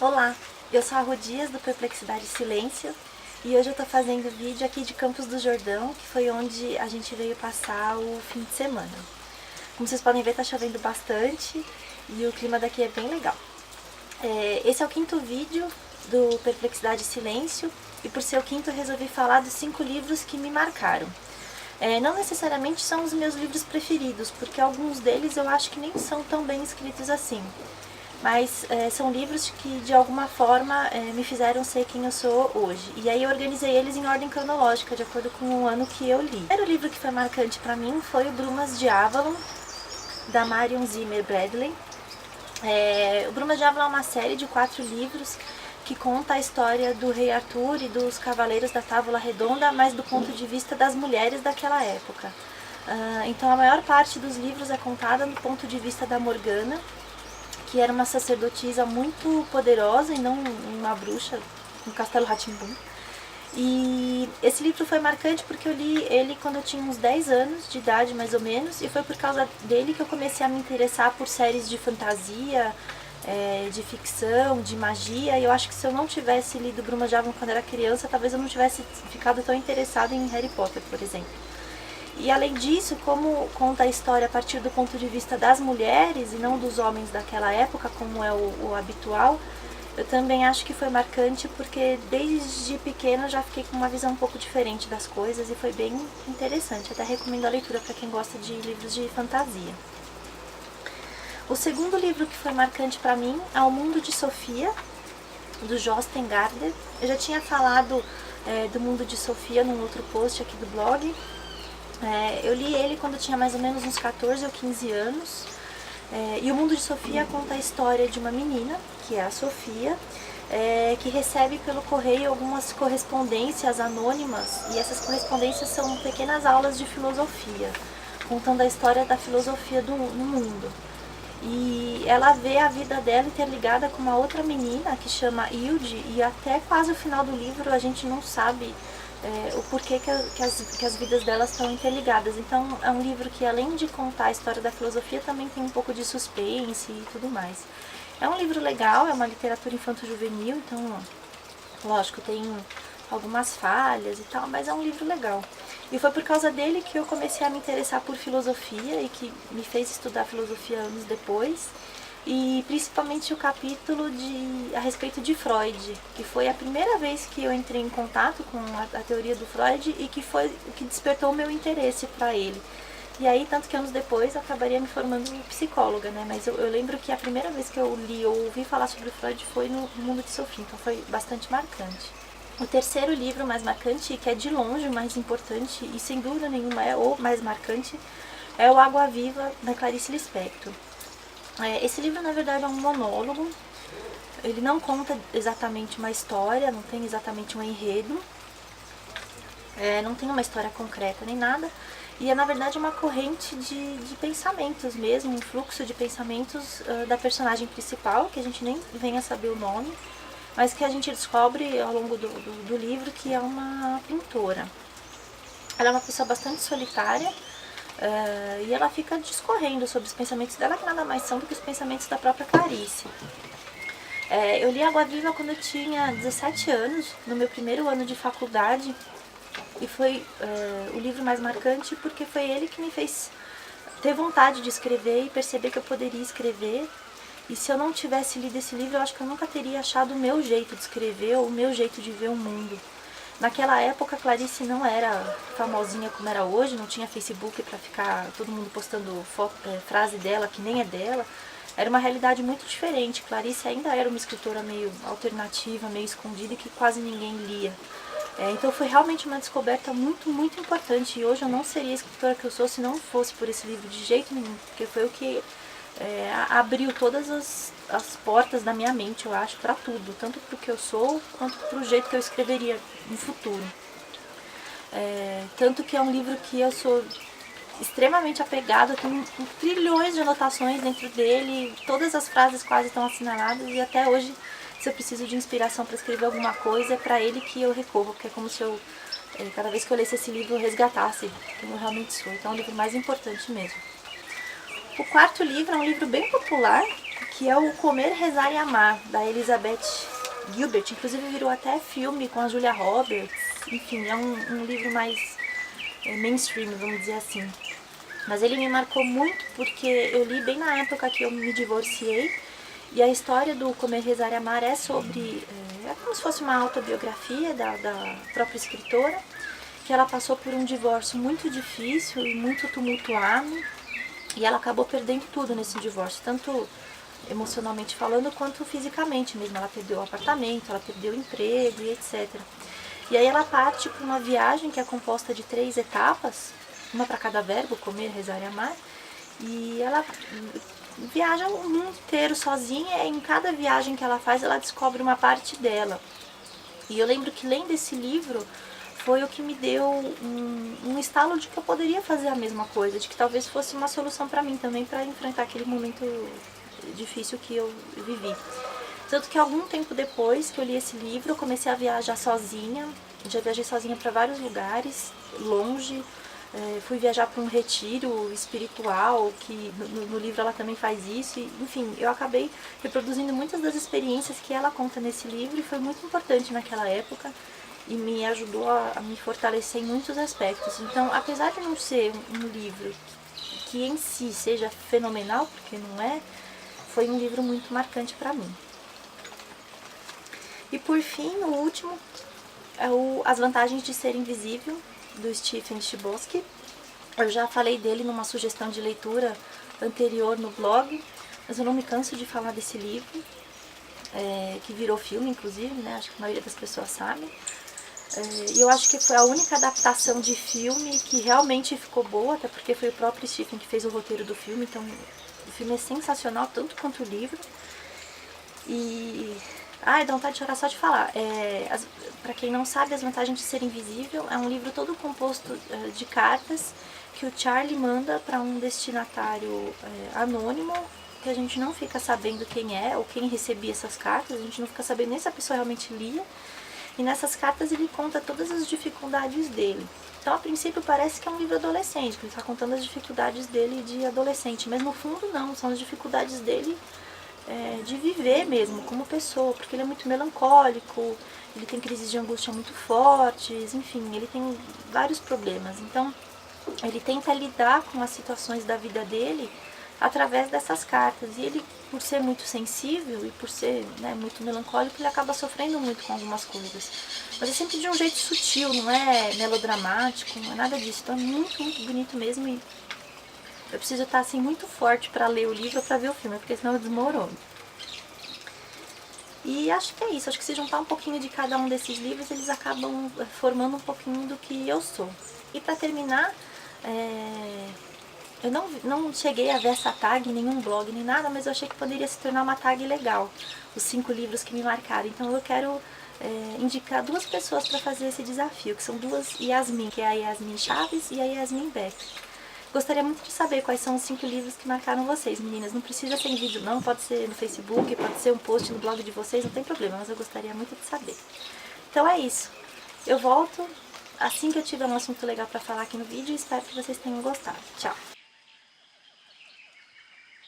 Olá, eu sou a Ru Dias do Perplexidade e Silêncio e hoje eu tô fazendo vídeo aqui de Campos do Jordão, que foi onde a gente veio passar o fim de semana. Como vocês podem ver, tá chovendo bastante e o clima daqui é bem legal. Esse é o quinto vídeo do Perplexidade e Silêncio e por ser o quinto eu resolvi falar dos 5 livros que me marcaram. Não necessariamente são os meus livros preferidos, porque alguns deles eu acho que nem são tão bem escritos assim. Mas são livros que de alguma forma me fizeram ser quem eu sou hoje. E aí eu organizei eles em ordem cronológica, de acordo com o ano que eu li. O primeiro livro que foi marcante para mim foi o Brumas de Avalon, da Marion Zimmer Bradley. O Brumas de Avalon é uma série de 4 livros que conta a história do rei Arthur e dos cavaleiros da Távola Redonda, mas do ponto de vista das mulheres daquela época. Então a maior parte dos livros é contada do ponto de vista da Morgana, que era uma sacerdotisa muito poderosa e não uma bruxa no Castelo Rá-Tim-Bum. E esse livro foi marcante porque eu li ele quando eu tinha uns 10 anos de idade, mais ou menos, e foi por causa dele que eu comecei a me interessar por séries de fantasia, de ficção, de magia, e eu acho que se eu não tivesse lido Brumas de Avalon quando era criança, talvez eu não tivesse ficado tão interessada em Harry Potter, por exemplo. E além disso, como conta a história a partir do ponto de vista das mulheres e não dos homens daquela época, como é o habitual, eu também acho que foi marcante porque desde pequena eu já fiquei com uma visão um pouco diferente das coisas e foi bem interessante. Até recomendo a leitura para quem gosta de livros de fantasia. O segundo livro que foi marcante para mim é O Mundo de Sofia, do Jostein Gaarder. Eu já tinha falado do Mundo de Sofia num outro post aqui do blog. Eu li ele quando eu tinha mais ou menos uns 14 ou 15 anos. E O Mundo de Sofia conta a história de uma menina, que é a Sofia, que recebe pelo correio algumas correspondências anônimas. E essas correspondências são pequenas aulas de filosofia, contando a história da filosofia no mundo. E ela vê a vida dela interligada com uma outra menina que chama Hilde, e até quase o final do livro a gente não sabe o porquê que as vidas delas estão interligadas. Então é um livro que, além de contar a história da filosofia, também tem um pouco de suspense e tudo mais. É um livro legal, é uma literatura infanto-juvenil, então, lógico, tem algumas falhas e tal, mas é um livro legal. E foi por causa dele que eu comecei a me interessar por filosofia e que me fez estudar filosofia anos depois. E principalmente o capítulo a respeito de Freud, que foi a primeira vez que eu entrei em contato com a teoria do Freud e que foi o que despertou o meu interesse para ele. E aí, tanto que anos depois, eu acabaria me formando psicóloga, né? Mas eu lembro que a primeira vez que eu li ou ouvi falar sobre o Freud foi no Mundo de Sofia, então foi bastante marcante. O terceiro livro mais marcante, que é de longe o mais importante e sem dúvida nenhuma é o mais marcante, é o Água Viva, da Clarice Lispector. Esse livro, na verdade, é um monólogo. Ele não conta exatamente uma história, não tem exatamente um enredo, não tem uma história concreta nem nada. E é, na verdade, uma corrente de pensamentos mesmo, um fluxo de pensamentos da personagem principal, que a gente nem vem a saber o nome, mas que a gente descobre ao longo do livro que é uma pintora. Ela é uma pessoa bastante solitária, e ela fica discorrendo sobre os pensamentos dela, que nada mais são do que os pensamentos da própria Clarice. Eu li Água Viva quando eu tinha 17 anos, no meu primeiro ano de faculdade, e foi o livro mais marcante porque foi ele que me fez ter vontade de escrever e perceber que eu poderia escrever. E se eu não tivesse lido esse livro, eu acho que eu nunca teria achado o meu jeito de escrever ou o meu jeito de ver o mundo. Naquela época, a Clarice não era famosinha como era hoje, não tinha Facebook para ficar todo mundo postando frase dela que nem é dela. Era uma realidade muito diferente. Clarice ainda era uma escritora meio alternativa, meio escondida e que quase ninguém lia. Então foi realmente uma descoberta muito, muito importante. E hoje eu não seria a escritora que eu sou se não fosse por esse livro de jeito nenhum, porque foi o que abriu todas as portas da minha mente, eu acho, para tudo, tanto para o que eu sou, quanto para o jeito que eu escreveria no futuro. Tanto que é um livro que eu sou extremamente apegada, tem trilhões de anotações dentro dele, todas as frases quase estão assinaladas, e até hoje, se eu preciso de inspiração para escrever alguma coisa, é para ele que eu recorro, porque é como se eu, cada vez que eu lesse esse livro, eu resgatasse quem eu realmente sou. Então é o livro mais importante mesmo. O quarto livro é um livro bem popular, que é o Comer, Rezar e Amar, da Elizabeth Gilbert. Inclusive virou até filme com a Julia Roberts. Enfim, é um livro mais mainstream, vamos dizer assim. Mas ele me marcou muito porque eu li bem na época que eu me divorciei. E a história do Comer, Rezar e Amar é sobre... É como se fosse uma autobiografia da própria escritora, que ela passou por um divórcio muito difícil e muito tumultuado. E ela acabou perdendo tudo nesse divórcio, tanto emocionalmente falando, quanto fisicamente mesmo. Ela perdeu o apartamento, ela perdeu o emprego e etc. E aí ela parte para uma viagem que é composta de 3 etapas, uma para cada verbo, comer, rezar e amar. E ela viaja o mundo inteiro sozinha, e em cada viagem que ela faz, ela descobre uma parte dela. E eu lembro que lendo esse livro, foi o que me deu um estalo de que eu poderia fazer a mesma coisa, de que talvez fosse uma solução para mim também, para enfrentar aquele momento difícil que eu vivi. Tanto que algum tempo depois que eu li esse livro, eu comecei a viajar sozinha. Já viajei sozinha para vários lugares, longe. Fui viajar para um retiro espiritual, que no livro ela também faz isso. E, enfim, eu acabei reproduzindo muitas das experiências que ela conta nesse livro, e foi muito importante naquela época e me ajudou a me fortalecer em muitos aspectos. Então, apesar de não ser um livro que em si seja fenomenal, porque não é, foi um livro muito marcante para mim. E por fim, o último é As Vantagens de Ser Invisível, do Stephen Chbosky. Eu já falei dele numa sugestão de leitura anterior no blog, mas eu não me canso de falar desse livro, que virou filme, inclusive, né? Acho que a maioria das pessoas sabe. E eu acho que foi a única adaptação de filme que realmente ficou boa, até porque foi o próprio Stephen que fez o roteiro do filme, então o filme é sensacional, tanto quanto o livro. E... Ai, dá vontade de chorar só de falar. Pra quem não sabe, As Vantagens de Ser Invisível é um livro todo composto de cartas que o Charlie manda para um destinatário anônimo, que a gente não fica sabendo quem é ou quem recebia essas cartas, a gente não fica sabendo nem se a pessoa realmente lia. E nessas cartas ele conta todas as dificuldades dele. Então, a princípio, parece que é um livro adolescente, que ele está contando as dificuldades dele de adolescente, mas no fundo não, são as dificuldades dele de viver mesmo, como pessoa, porque ele é muito melancólico, ele tem crises de angústia muito fortes, enfim, ele tem vários problemas. Então, ele tenta lidar com as situações da vida dele através dessas cartas. E ele, por ser muito sensível e por ser muito melancólico, ele acaba sofrendo muito com algumas coisas. Mas é sempre de um jeito sutil, não é melodramático, não é nada disso. Então é muito, muito bonito mesmo. E eu preciso estar assim muito forte para ler o livro ou para ver o filme, porque senão eu desmorono. E acho que é isso. Acho que se juntar um pouquinho de cada um desses livros, eles acabam formando um pouquinho do que eu sou. E para terminar, eu não cheguei a ver essa tag em nenhum blog nem nada, mas eu achei que poderia se tornar uma tag legal, os 5 livros que me marcaram. Então eu quero indicar 2 pessoas para fazer esse desafio, que são 2 Yasmin, que é a Yasmin Chaves e a Yasmin Beck. Gostaria muito de saber quais são os 5 livros que marcaram vocês, meninas. Não precisa ser em vídeo não, pode ser no Facebook, pode ser um post no blog de vocês, não tem problema, mas eu gostaria muito de saber. Então é isso. Eu volto assim que eu tiver um assunto legal para falar aqui no vídeo e espero que vocês tenham gostado. Tchau!